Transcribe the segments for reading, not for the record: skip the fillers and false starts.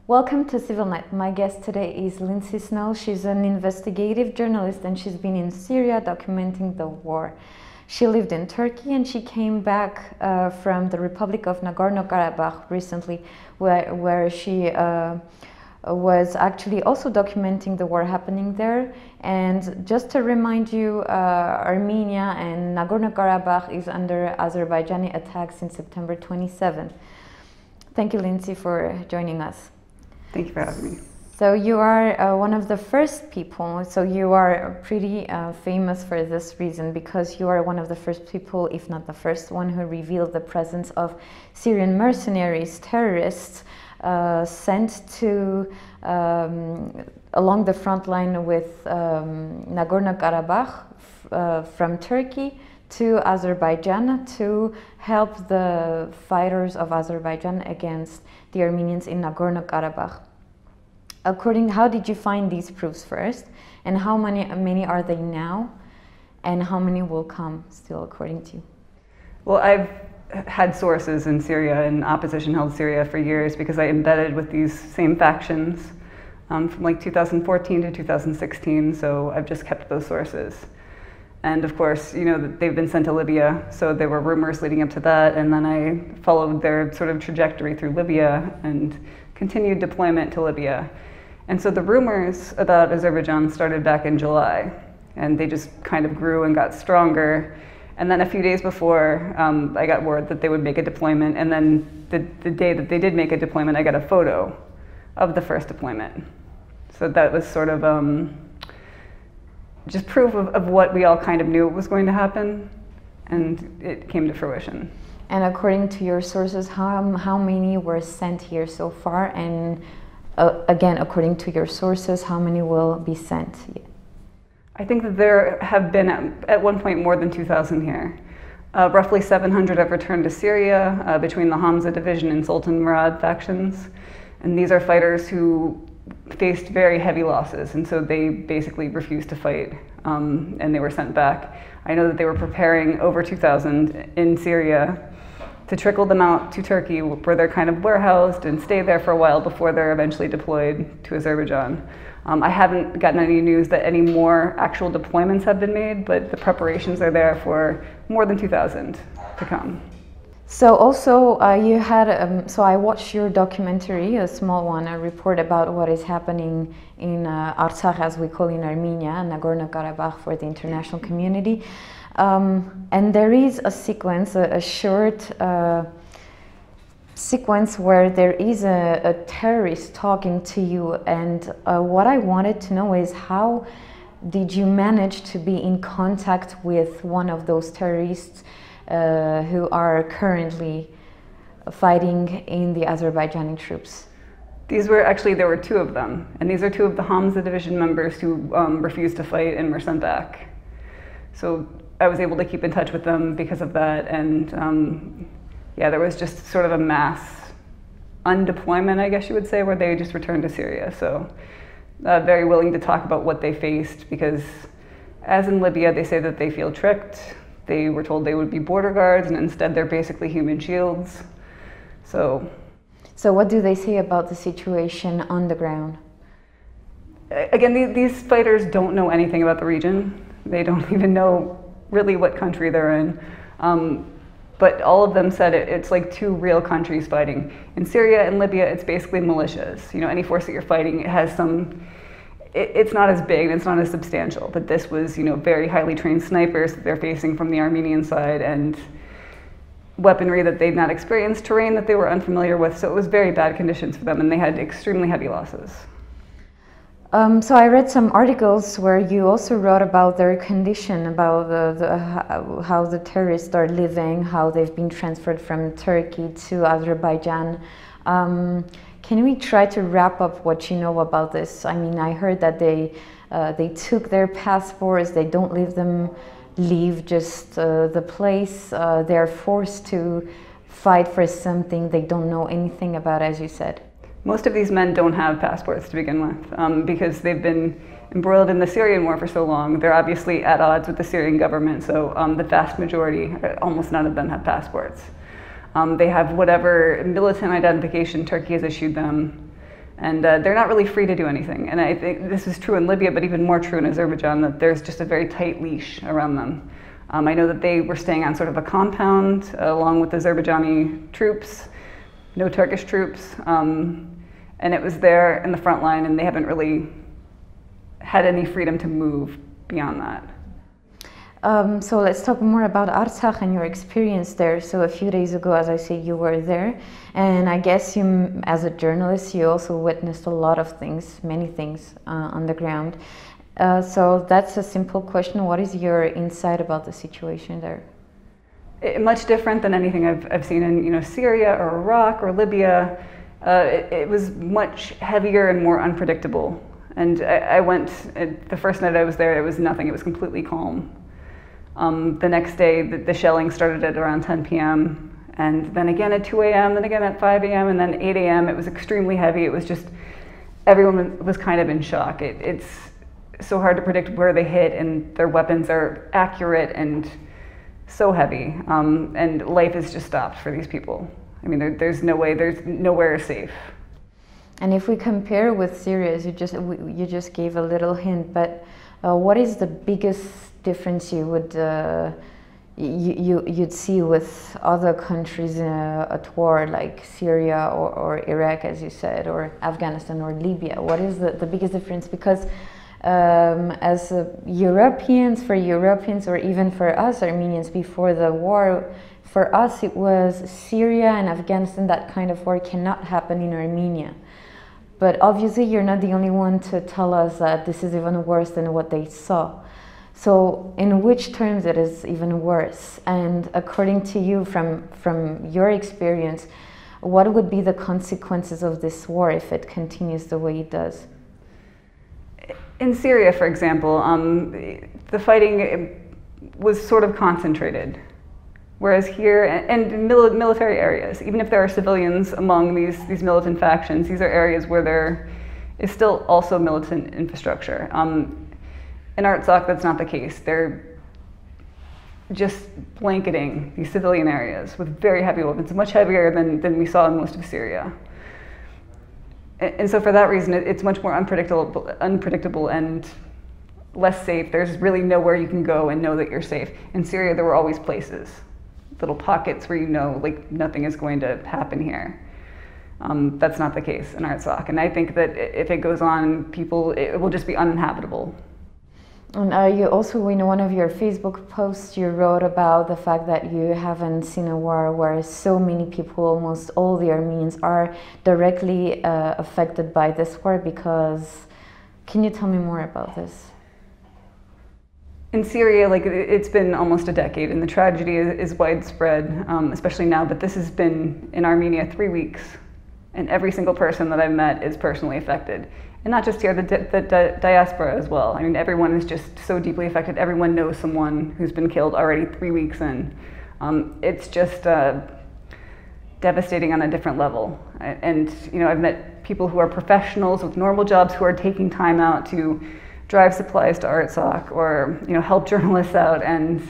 Welcome to CIVILNET. My guest today is Lindsey Snell. She's an investigative journalist and she's been in Syria documenting the war. She lived in Turkey and she came back from the Republic of Nagorno Karabakh recently, where she was actually also documenting the war happening there. And just to remind you, Armenia and Nagorno Karabakh is under Azerbaijani attack since September 27. Thank you, Lindsey, for joining us. Thank you for having me. So you are one of the first people, so you are pretty famous for this reason, because you are one of the first people, if not the first one, who revealed the presence of Syrian mercenaries, terrorists, sent to along the front line with Nagorno Karabakh from Turkey to Azerbaijan to help the fighters of Azerbaijan against the Armenians in Nagorno Karabakh. How did you find these proofs first, and how many are they now, and how many will come still, according to you? Well, I've had sources in Syria and opposition-held Syria for years because I embedded with these same factions from like 2014 to 2016, so I've just kept those sources. And of course, you know, they've been sent to Libya, so there were rumors leading up to that, and then I followed their sort of trajectory through Libya and continued deployment to Libya. And so the rumors about Azerbaijan started back in July, and they just kind of grew and got stronger. And then a few days before, I got word that they would make a deployment, and then the day that they did make a deployment, I got a photo of the first deployment. So that was sort of just proof of what we all kind of knew was going to happen, and it came to fruition. And according to your sources, how many were sent here so far? And again, according to your sources, how many will be sent? I think that there have been at one point more than 2,000 here. Roughly 700 have returned to Syria between the Hamza division and Sultan Murad factions. And these are fighters who faced very heavy losses, and so they basically refused to fight, and they were sent back. I know that they were preparing over 2,000 in Syria to trickle them out to Turkey, where they're kind of warehoused and stay there for a while before they're eventually deployed to Azerbaijan. I haven't gotten any news that any more actual deployments have been made, but the preparations are there for more than 2,000 to come. So also you had, so I watched your documentary, a small one, a report about what is happening in Artsakh, as we call in Armenia, Nagorno Karabakh for the international community. And there is a sequence, a short sequence where there is a terrorist talking to you, and what I wanted to know is, how did you manage to be in contact with one of those terrorists who are currently fighting in the Azerbaijani troops? There were two of them, and these are two of the Hamza division members who refused to fight and were sent back. So I was able to keep in touch with them because of that, and yeah, there was just sort of a mass undeployment, I guess you would say, where they just returned to Syria. So very willing to talk about what they faced, because as in Libya, they say that they feel tricked. They were told they would be border guards, and instead they're basically human shields. So what do they say about the situation on the ground? Again, these fighters don't know anything about the region. They don't even know really what country they're in. But all of them said it's like two real countries fighting. In Syria and Libya, it's basically militias. You know, any force that you're fighting, it has some, it's not as big and it's not as substantial, but this was, you know, very highly trained snipers that they're facing from the Armenian side, and weaponry that they'd not experienced, terrain that they were unfamiliar with, so it was very bad conditions for them, and they had extremely heavy losses. So I read some articles where you also wrote about their condition, about how the terrorists are living, how they've been transferred from Turkey to Azerbaijan. Can we try to wrap up what you know about this? I mean, I heard that they took their passports, they don't leave just the place. They're forced to fight for something they don't know anything about, as you said. Most of these men don't have passports to begin with, because they've been embroiled in the Syrian war for so long. They're obviously at odds with the Syrian government, so the vast majority, almost none of them, have passports. They have whatever militant identification Turkey has issued them, And they're not really free to do anything. And I think this is true in Libya, but even more true in Azerbaijan, that there's just a very tight leash around them. I know that they were staying on sort of a compound along with Azerbaijani troops, no Turkish troops. And it was there in the front line, and they haven't really had any freedom to move beyond that. So let's talk more about Artsakh and your experience there. So a few days ago, as I say, you were there, and I guess you, as a journalist, you also witnessed a lot of things, many things on the ground. So that's a simple question. What is your insight about the situation there? Much different than anything I've seen in Syria or Iraq or Libya. It was much heavier and more unpredictable. And I went, the first night I was there, it was nothing. It was completely calm. The next day, the shelling started at around 10 p.m. and then again at 2 a.m., then again at 5 a.m., and then 8 a.m. It was extremely heavy. It was just, everyone was kind of in shock. It's so hard to predict where they hit, and their weapons are accurate and so heavy. And life is just stopped for these people. I mean, there's no way, there's nowhere safe. And if we compare with Syria, as you just gave a little hint, but what is the biggest difference you would you'd see with other countries at war, like Syria or Iraq, as you said, or Afghanistan or Libya? What is the biggest difference? Because as Europeans, for Europeans, or even for us Armenians before the war, for us it was Syria and Afghanistan. That kind of war cannot happen in Armenia. But obviously you're not the only one to tell us that this is even worse than what they saw. So in which terms it is even worse? And according to you, from your experience, what would be the consequences of this war if it continues the way it does? In Syria, for example, the fighting was sort of concentrated. Whereas here, and in military areas, even if there are civilians among these militant factions, these are areas where there is still also militant infrastructure. In Artsakh, that's not the case. They're just blanketing these civilian areas with very heavy weapons, much heavier than we saw in most of Syria. And so for that reason, it's much more unpredictable and less safe. There's really nowhere you can go and know that you're safe. In Syria, there were always places, little pockets where you know, like, nothing is going to happen here. That's not the case in Artsakh. And I think that if it goes on, it will just be uninhabitable. And you also, in one of your Facebook posts, you wrote about the fact that you haven't seen a war where so many people, almost all the Armenians, are directly affected by this war. Because, can you tell me more about this? In Syria, it's been almost a decade, and the tragedy is widespread, especially now. But this has been in Armenia 3 weeks, and every single person that I've met is personally affected. And not just here, the diaspora as well. I mean, everyone is just so deeply affected. Everyone knows someone who's been killed already 3 weeks in. It's just devastating on a different level. And I've met people who are professionals with normal jobs who are taking time out to drive supplies to Artsakh or help journalists out, and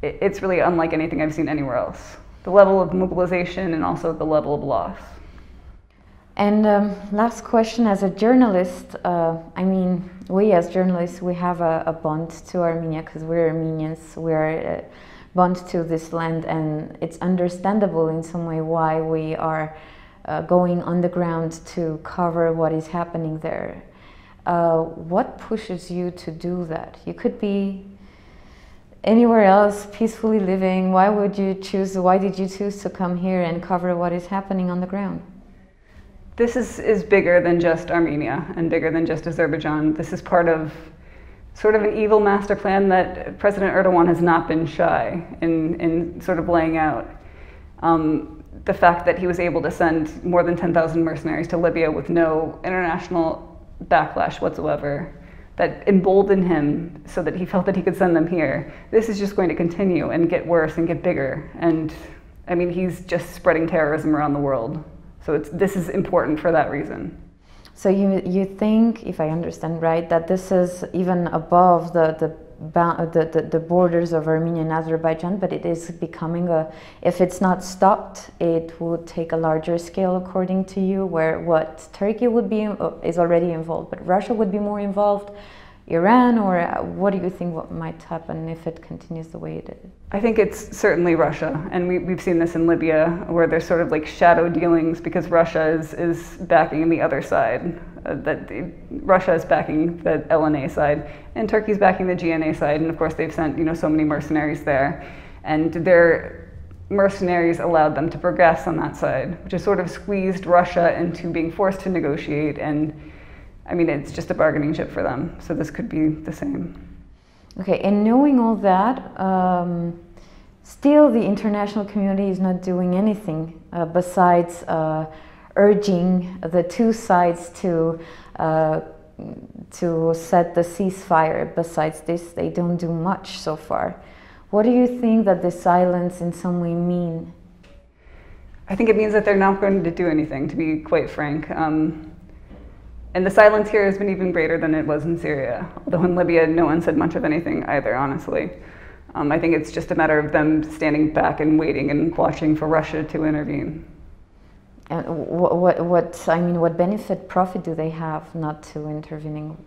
it's really unlike anything I've seen anywhere else. The level of mobilization and also the level of loss. And last question, as a journalist, I mean, we as journalists, we have a bond to Armenia because we're Armenians, we're bond to this land, and it's understandable in some way why we are going on the ground to cover what is happening there. What pushes you to do that? You could be anywhere else peacefully living. Why did you choose to come here and cover what is happening on the ground? This is bigger than just Armenia and bigger than just Azerbaijan. This is part of sort of an evil master plan that President Erdogan has not been shy in sort of laying out. The fact that he was able to send more than 10,000 mercenaries to Libya with no international backlash whatsoever, that emboldened him so that he felt that he could send them here. This is just going to continue and get worse and get bigger. And I mean, he's just spreading terrorism around the world. So this is important for that reason. So you think, if I understand right, that this is even above the the borders of Armenia and Azerbaijan, but it is becoming if it's not stopped, it would take a larger scale, according to you, where what Turkey would be is already involved, but Russia would be more involved, Iran, or what do you think what might happen if it continues the way it is? I think it's certainly Russia, and we've seen this in Libya, where there's sort of like shadow dealings because Russia is backing the other side. Russia is backing the LNA side, and Turkey's backing the GNA side, and of course they've sent so many mercenaries there, and their mercenaries allowed them to progress on that side, which has sort of squeezed Russia into being forced to negotiate, and I mean it's just a bargaining chip for them. So this could be the same. Okay, and knowing all that, still the international community is not doing anything besides urging the two sides to set the ceasefire. Besides this, they don't do much so far. What do you think that the silence in some way mean? I think it means that they're not going to do anything, to be quite frank. And the silence here has been even greater than it was in Syria. Although in Libya, no one said much of anything either, honestly. I think it's just a matter of them standing back and waiting and watching for Russia to intervene. And what benefit, profit do they have not to intervening?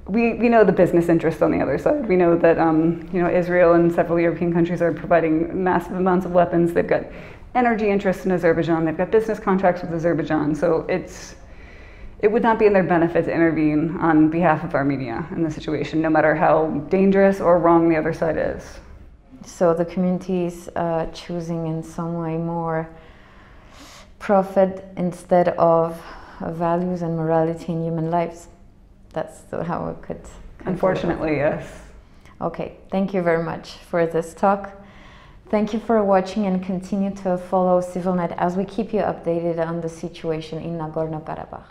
We know the business interest on the other side. We know that Israel and several European countries are providing massive amounts of weapons. They've got energy interests in Azerbaijan. They've got business contracts with Azerbaijan. So it would not be in their benefit to intervene on behalf of Armenia in the situation, no matter how dangerous or wrong the other side is. So the community is choosing in some way more profit instead of values and morality in human lives. That's how it could. Unfortunately, yes. Okay, thank you very much for this talk. Thank you for watching, and continue to follow CIVILNET as we keep you updated on the situation in Nagorno Karabakh.